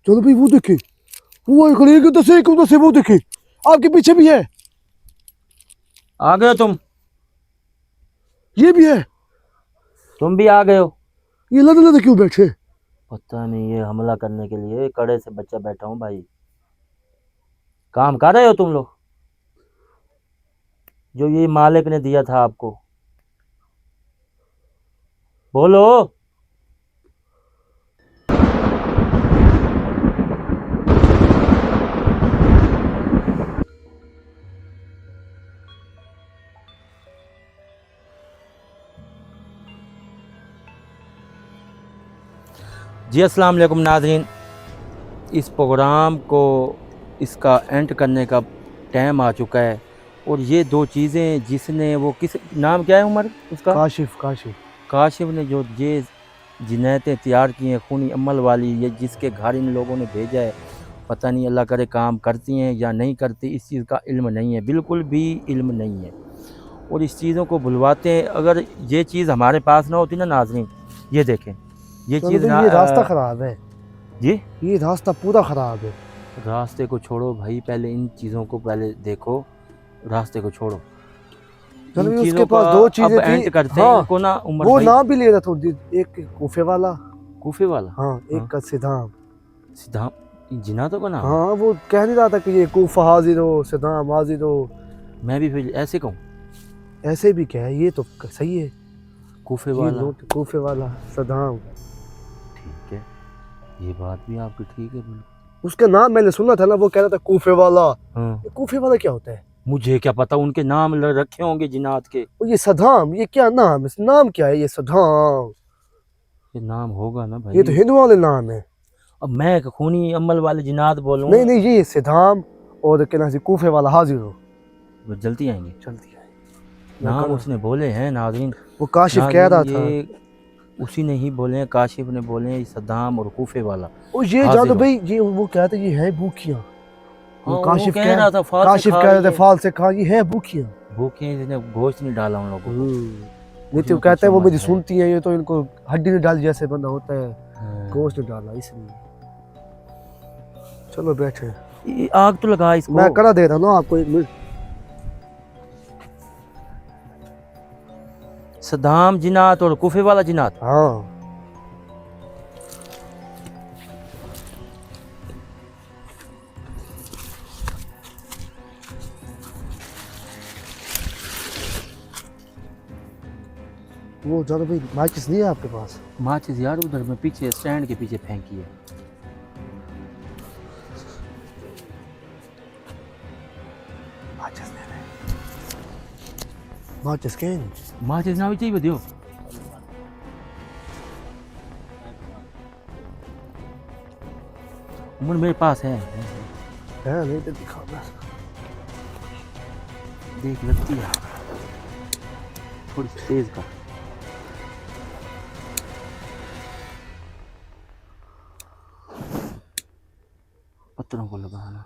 चलो भाई वो देखे, वो उधर से वो देखे, आपके पीछे भी है। आ गए हो तुम? ये भी है। तुम भी आ गए हो? ये लद लद क्यों बैठे? पता नहीं, ये हमला करने के लिए कड़े से बच्चा बैठा हूँ भाई। काम कर रहे हो तुम लोग? जो ये मालिक ने दिया था आपको, बोलो। जी अस्सलाम वालेकुम नाज़रीन, इस प्रोग्राम को इसका एंड करने का टाइम आ चुका है। और ये दो चीज़ें जिसने वो किस नाम क्या है उमर उसका? काशिफ। काशिफ काशिफ ने जो ये जिनायतें तैयार की हैं खूनी अमल वाली, ये जिसके घर इन लोगों ने भेजा है, पता नहीं अल्लाह करे काम करती हैं या नहीं करती, इस चीज़ का इल्म नहीं है, बिल्कुल भी इल्म नहीं है। और इस चीज़ों को बुलवाते हैं। अगर ये चीज़ हमारे पास ना होती ना नाज़रीन, ये देखें, ये चीज़ ना, ये रास्ता खराब है जी ये रास्ता पूरा खराब है। रास्ते को छोड़ो भाई, पहले इन चीज़ों को पहले देखो, रास्ते को छोड़ो। चलो इन उसके चीज़ों पास का दो चीजें अब थी। एंड करते हाँ, हैं इनको ना उमर वो भाई। नाम भी ले रहा था, एक कूफे वाला। कूफे वाला? हाँ, एक का सिद्धाम। सिद्धाम जिनातों का नाम? हाँ, वो कह नहीं रहा था कि ये कूफा हाजिर हो, सिद्धाम हाजिर हो। मैं भी फिर ऐसे कहूँ? ऐसे भी क्या है, ये तो सही है। कूफे ये वाला, नोट कूफे वाला सिद्धाम। ठीक है, ये बात भी आपकी ठीक है बिल्कुल। उसका नाम मैंने सुना था ना, वो कह रहा था कूफे वाला। हाँ, ये कूफे वाला क्या होता है? मुझे क्या पता, उनके नाम रखे होंगे जिनात के। और ये सद्दाम, ये क्या नाम है? नाम क्या है ये सद्दाम? ये नाम होगा ना भाई। ये तो हिंदू वाले नाम है। अब मैं खूनी अमल वाले जिनात बोलूँ? नहीं नहीं, ये सद्दाम और क्या नाम है, कूफे वाला हाजिर हो। वो जल्दी आएंगे। जल्दी है नाम उसने बोले हैं नाज़रीन। वो काशिफ कह रहा था। ये उसी ने ही बोले हैं, काशिफ ने बोले हैं, सद्दाम और कूफे वाला। और ये जानो भाई, ये वो कहते ये है भूखियां। हाँ, काशिफ कह रहा था फाल से काशिफ खा कह रहा था लिए। फाल से खा, ये है भूखियां। भूखे हैं, इसने गोश्त नहीं डाला उन लोगों को। नहीं तो कहते हैं वो मुझे सुनती है, ये तो इनको हड्डी नहीं डाल जैसे बंदा होता है, गोश्त नहीं डाला इसलिए। चलो बैठे, ये आग तो लगा इसको। मैं करा दे रहा हूँ ना आपको, 1 मिनट। सद्दाम जिनात और कूफे वाला जिनात। हाँ, वो जानो भाई, माचिस नहीं है आपके पास? माचिस यार उधर में पीछे स्टैंड के पीछे फेंकी है। माचिस ले रहे, माचिस के माचिस ना भी चाहिए दियो। उमर मेरे पास है। नहीं तो दिखाओ ना। देख लगती है थोड़ी सी तेज का। पत्थरों को लगाना।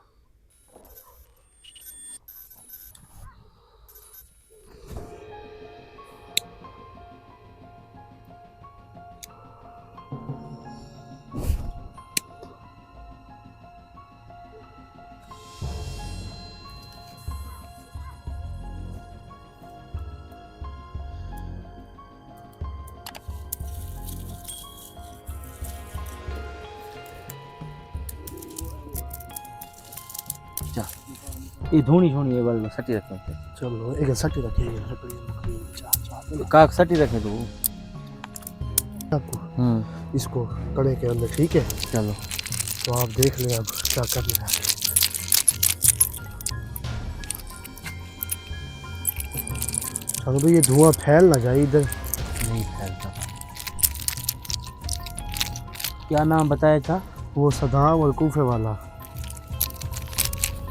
जा, ये धोनी छोनी ये वाला सटी रखें। चलो एक सटी रखिए, काक सटी रखें तो इसको कड़े के अंदर, ठीक है? चलो तो आप देख लें अब क्या करना है। चलो भाई, ये धुआं फैल ना जाए इधर। नहीं फैलता। क्या नाम बताया था? वो सद्दाम और कूफे वाला।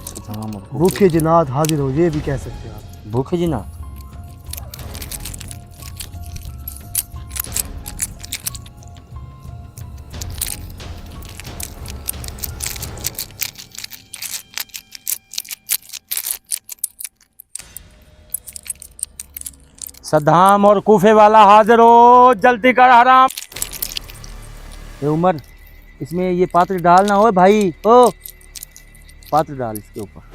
सद्दाम और भूखे जिनात हाजिर हो, ये भी कह सकते हैं आप। भूखे जिनात। सद्दाम और कूफे वाला हाजिर हो, जल्दी कर हराम। ए उमर, इसमें ये पात्र डालना हो भाई, ओ पात्र डाल इसके ऊपर।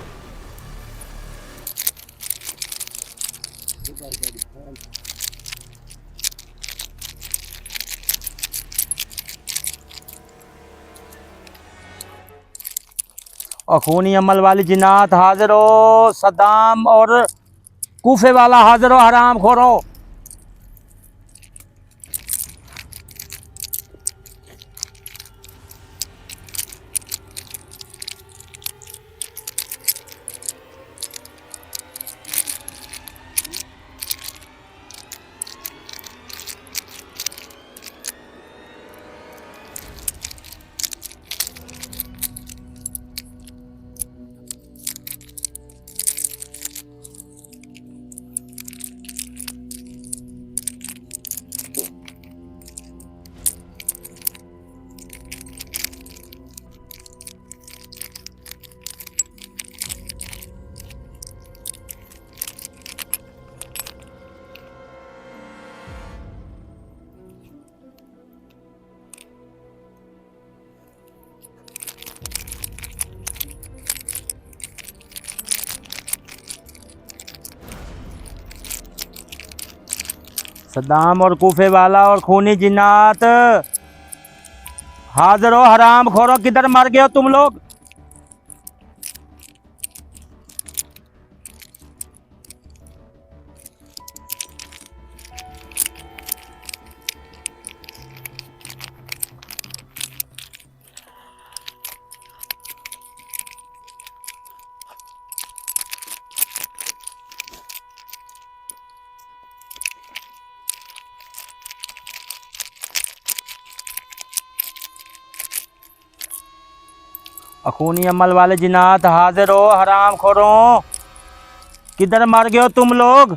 और खूनी अमल वाली जिन्नात हाजिर हो, सद्दाम और कूफे वाला हाजिर हो, हराम खोरो। सद्दाम और कूफे वाला और खूनी जिन्नात हाजिर हो, हराम खोरो। किधर मर गए हो तुम लोग? अखूनी अमल वाले जिन्नात हाजिर हो, हराम खोरो। किधर मर गए हो तुम लोग?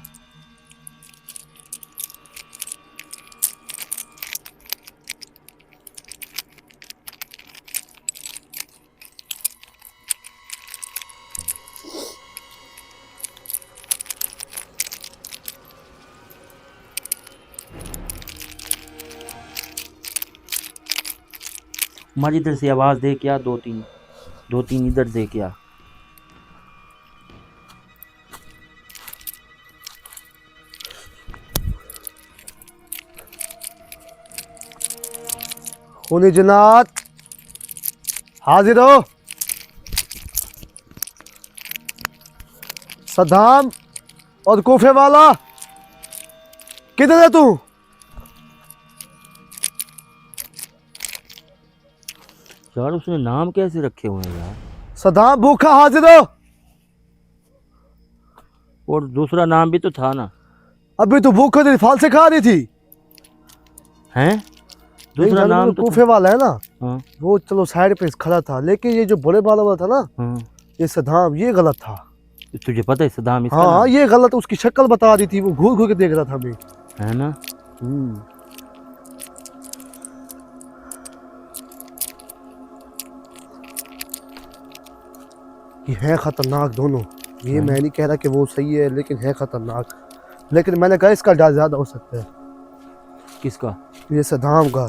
मर इधर से आवाज दे क्या, दो तीन इधर दे क्या। खूनी जिन्नात हाजिर हो, सद्दाम और कूफे वाला किधर है तू? यार उसने नाम कैसे रखे हुए हैं यार? सद्दाम भूखा हाजिर हो। और दूसरा नाम भी तो था ना। अभी तो भूखा थी, फाल से खा रही थी। हैं? दूसरा नाम तो कूफे वाला है ना, हाँ वो चलो साइड पे खड़ा था, लेकिन ये जो बड़े वाला था ना, हाँ। ये सद्दाम, ये गलत था। तुझे पता है सद्दाम इसका हाँ नाम? ये गलत, उसकी शक्ल बता रही थी, वो घूर घूर के देख रहा था हमें। है ना? ये है खतरनाक दोनों। ये मैं नहीं कह रहा कि वो सही है, लेकिन है खतरनाक। लेकिन मैंने कहा इसका डर ज्यादा हो सकता है। किसका? ये सद्दाम का।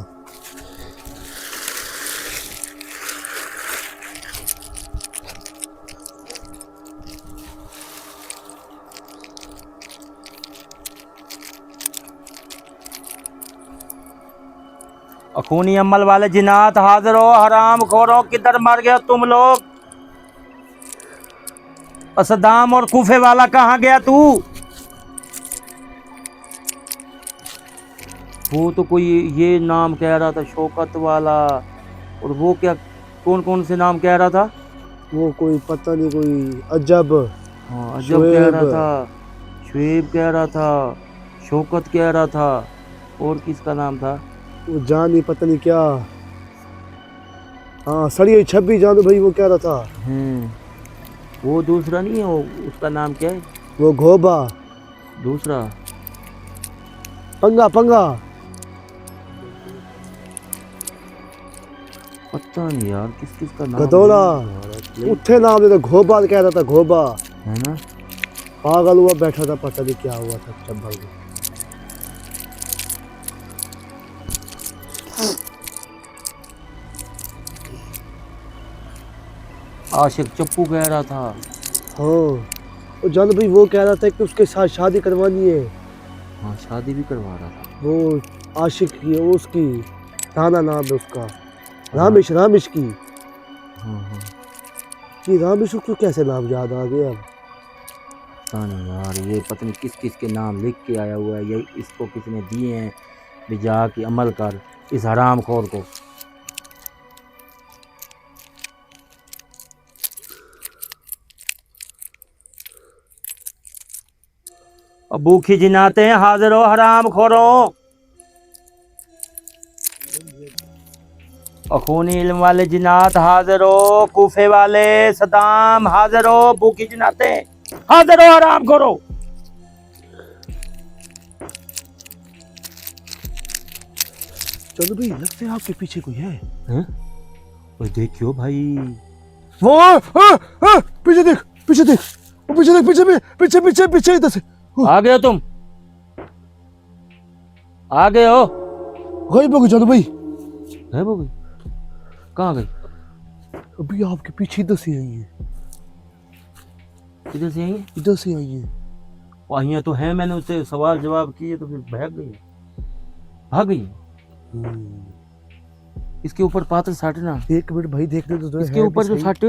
अखूनी अमल वाले जिन्नात हाजिर हो, हराम खोरो। किधर मर गए हो तुम लोग? सद्दाम और कूफे वाला कहाँ गया तू? वो तो कोई ये नाम कह रहा था शौकत वाला, और वो क्या कौन कौन से नाम कह रहा था? वो कोई पता नहीं, कोई अजब। हाँ अजब कह रहा था, शुएब कह रहा था, शौकत कह रहा था, और किसका नाम था? वो जानी पता नहीं क्या। हाँ सड़ी 26 जानू भाई, वो कह रहा था। वो दूसरा नहीं है, वो उसका नाम क्या है? वो घोबा। दूसरा पंगा पंगा। पता नहीं यार किस किस का नाम। गदौला उठे नाम लेते, घोबा कह रहा था, घोबा है ना? पागल हुआ बैठा था, पता नहीं क्या हुआ था चब्बल में। आशिक चप्पू कह रहा था। हाँ, और जान भाई वो कह रहा था कि उसके साथ शादी करवानी है। हाँ, शादी भी करवा रहा था। वो आशिक की है, वो उसकी राना नाम है उसका, रामिश रामिश की। हाँ हाँ। ये रामिश को कैसे नाम याद आ गया? पता नहीं यार, ये पता नहीं किस किस के नाम लिख के आया हुआ है, ये इसको किसने दिए हैं भी जाके अमल कर इस हराम खोर को। अब भूखी जिनाते हैं, हाजिर हो हराम खोरों। अखूनी इल्म वाले जिनात हाजिर हो, कूफे वाले सदाम हाजिर हो, भूखी जिनाते हाजिर हो हराम खोरो। चलो भाई, लगता है आपके पीछे कोई है। हैं? ओए देखियो भाई, वो पीछे देख, पीछे देख, वो पीछे देख, पीछे पीछे पीछे पीछे इधर से। आ गए हो तुम? आ गए हो? गायब हो गए चलो भाई। है वो गई? कहाँ गई? अभी आपके पीछे इधर से आई है, किधर से आई है? इधर से आई है। वहीं तो है, मैंने उससे सवाल जवाब किए तो फिर भाग गई। भाग गई। इसके ऊपर पात्र साटना। एक मिनट भाई, देखने तो इसके ऊपर जो सट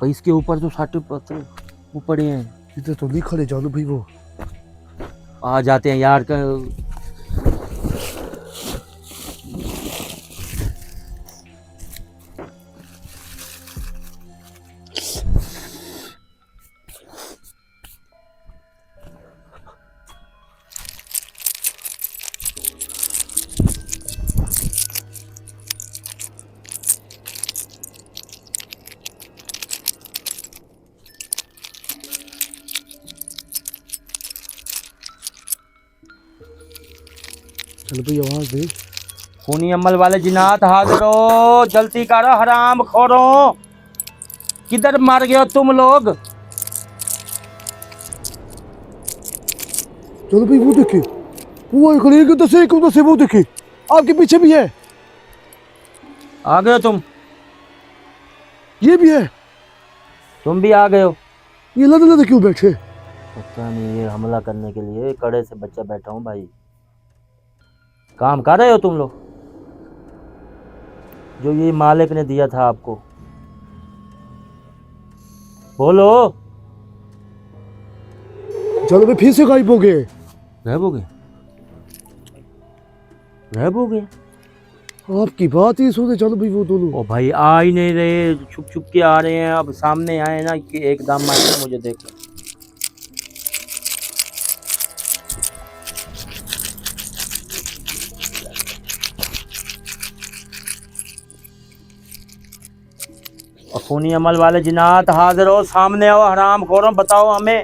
भाई, इसके ऊपर जो सट पत्थर वो पड़े हैं। इधर तो नहीं खड़े जानू भाई, वो आ जाते हैं यार का। चलो भाई, आवाज दे। खूनी अमल वाले जिनात हाजिर हो, जल्दी करो हराम खोरो। किधर मार गए हो तुम लोग? चलो भाई, वो देखे, वो खड़ी है, उधर से वो देखे, आपके पीछे भी है। आ गए हो तुम? ये भी है। तुम भी आ गए हो? ये लदे लदे क्यों बैठे? पता नहीं, ये हमला करने के लिए कड़े से बच्चा बैठा हूँ भाई। काम कर रहे हो तुम लोग जो ये मालिक ने दिया था आपको? बोलो। चलो भाई, फिर से गायब हो गए। गायब हो गए? गायब हो गए? आपकी बात ही सुने। चलो भाई, वो दोनों ओ भाई आ ही नहीं रहे, छुप छुप के आ रहे हैं। अब सामने आए ना कि एकदम मार मुझे देखो। खूनी अमल वाले जिनात हाजिर हो, सामने आओ हराम खोरों, बताओ हमें।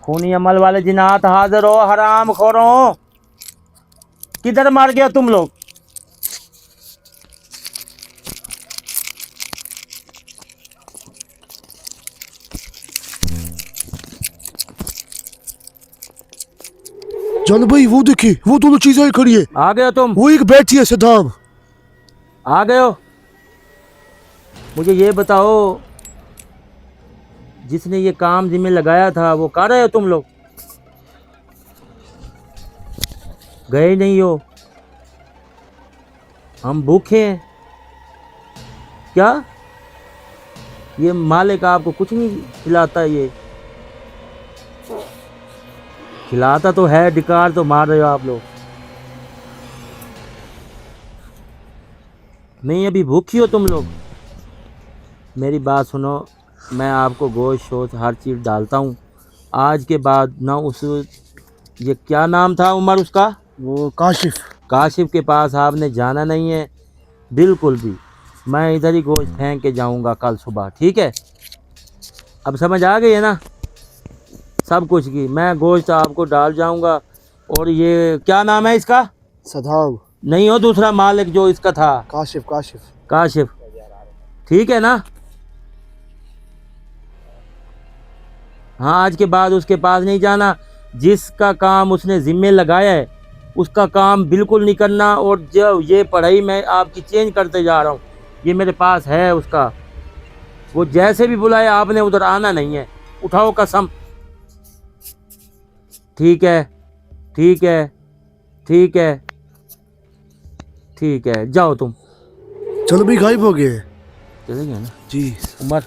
खूनी अमल वाले जिनात हाजिर हो, हराम खोरों। किधर मार गया तुम लोग? चलो भाई, वो देखिए, वो दोनों चीजें खड़ी है। आ गए हो तुम? वो एक बैठी है सदाम। आ गए हो? मुझे ये बताओ, जिसने ये काम जिम्मे लगाया था वो कर रहे हो तुम लोग? गए नहीं हो? हम भूखे हैं क्या? ये मालिक आपको कुछ नहीं खिलाता? ये खिलाता तो है, डिकार तो मार रहे हो आप लोग। नहीं अभी भूखी हो तुम लोग? मेरी बात सुनो, मैं आपको गोश्त शोश्त हर चीज़ डालता हूँ। आज के बाद ना उस, ये क्या नाम था उमर उसका, वो काशिफ। काशिफ के पास आपने जाना नहीं है बिल्कुल भी। मैं इधर ही गोश्त फेंक के जाऊंगा कल सुबह, ठीक है? अब समझ आ गई है ना सब कुछ की? मैं गोश्त आपको डाल जाऊंगा। और ये क्या नाम है इसका? सदाम। नहीं हो, दूसरा मालिक जो इसका था, काशिफ काशिफ। काशिफ, ठीक है ना? हाँ, आज के बाद उसके पास नहीं जाना। जिसका काम उसने जिम्मे लगाया है उसका काम बिल्कुल नहीं करना। और जो ये पढ़ाई मैं आपकी चेंज करते जा रहा हूँ, ये मेरे पास है उसका, वो जैसे भी बुलाए आपने उधर आना नहीं है। उठाओ कसम। ठीक है, ठीक है, ठीक है, ठीक है, जाओ तुम। चलो भी गायब हो गए। चले गए ना जी। उमर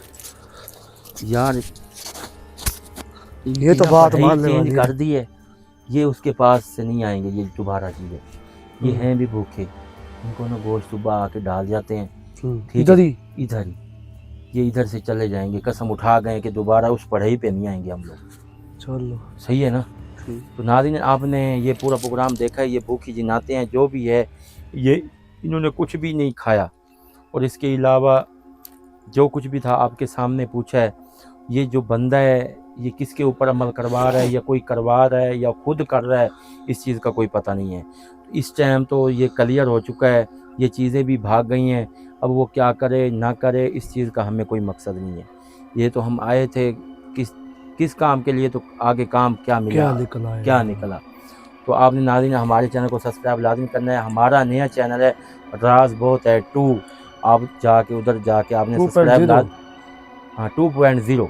यार, ये तो बात मानने चेंज वाली कर है। दी है। ये उसके पास से नहीं आएंगे ये दोबारा चीज़ें। ये हैं भी भूखे, इनको ना गोश्त सुबह आके डाल जाते हैं, ठीक इधर है? ही। इधर ही, ये इधर से चले जाएंगे। कसम उठा गए कि दोबारा उस पढ़ाई पे नहीं आएंगे हम लोग। चलो सही है ना? तो नाज़रीन, आपने ये पूरा प्रोग्राम देखा है। ये भूखी जिनाते हैं जो भी है, ये इन्होंने कुछ भी नहीं खाया और इसके अलावा जो कुछ भी था आपके सामने पूछा है। ये जो बंदा है ये किसके ऊपर अमल करवा रहा है, या कोई करवा रहा है या खुद कर रहा है, इस चीज़ का कोई पता नहीं है। इस टाइम तो ये क्लियर हो चुका है, ये चीज़ें भी भाग गई हैं। अब वो क्या करे ना करे, इस चीज़ का हमें कोई मकसद नहीं है। ये तो हम आए थे किस काम के लिए, तो आगे काम क्या मिला, क्या निकला है? क्या निकला। तो आपने नाज़रीन हमारे चैनल को सब्सक्राइब लाजमी करना है। हमारा नया चैनल है राज बहुत है 2। आप जाके उधर जाके आपने सब्सक्राइब 2.0। हाँ 2.0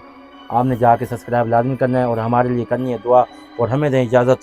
आपने जाके सब्सक्राइब लाजमी करना है और हमारे लिए करनी है दुआ। और हमें दें इजाज़त।